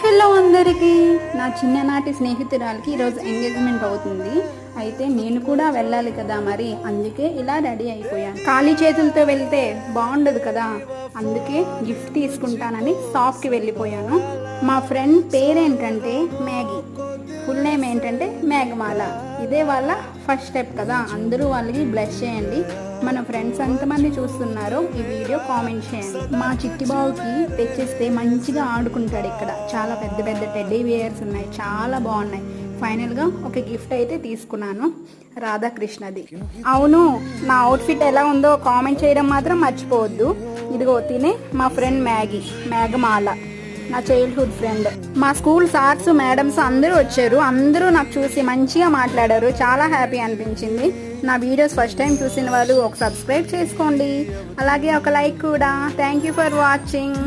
Hello అందరికీ, నా చిన్ననాటి స్నేహితురాలకి ఈరోజు ఎంగేజ్మెంట్ అవుతుంది. అయితే నేను కూడా వెళ్ళాలి కదా, మరి అందుకే ఇలా రెడీ అయిపోయాను. ఖాళీ చేతులతో వెళ్తే బాగుండదు కదా, అందుకే గిఫ్ట్ తీసుకుంటానని షాప్కి వెళ్ళిపోయాను. మా ఫ్రెండ్ పేరేంటంటే మ్యాగీ, ఫుల్ నేమ్ ఏంటంటే మేఘమాల. ఇదే వాళ్ళ ఫస్ట్ స్టెప్ కదా, అందరూ వాళ్ళకి బ్లెస్ చేయండి. మన ఫ్రెండ్స్ ఎంతమంది చూస్తున్నారో ఈ వీడియో కామెంట్ చేయండి. మా చిట్టిబాబుకి తెచ్చిస్తే మంచిగా ఆడుకుంటాడు. ఇక్కడ చాలా పెద్ద పెద్ద టెడ్డీ బియర్స్ ఉన్నాయి, చాలా బాగున్నాయి. ఫైనల్గా ఒక గిఫ్ట్ అయితే తీసుకున్నాను, రాధాకృష్ణది. అవును, నా అవుట్ఫిట్ ఎలా ఉందో కామెంట్ చేయడం మాత్రం మర్చిపోవద్దు. ఇదిగో తినే మా ఫ్రెండ్ మ్యాగీ, మేఘమాల, నా చైల్డ్హుడ్ ఫ్రెండ్. మా స్కూల్ సార్స్ మేడమ్స్ అందరూ వచ్చారు. అందరూ నాకు చూసి మంచిగా మాట్లాడారు, చాలా హ్యాపీ అనిపించింది. నా వీడియోస్ ఫస్ట్ టైం చూసిన వాళ్ళు ఒక సబ్స్క్రైబ్ చేసుకోండి, అలాగే ఒక లైక్ కూడా. Thank you for watching.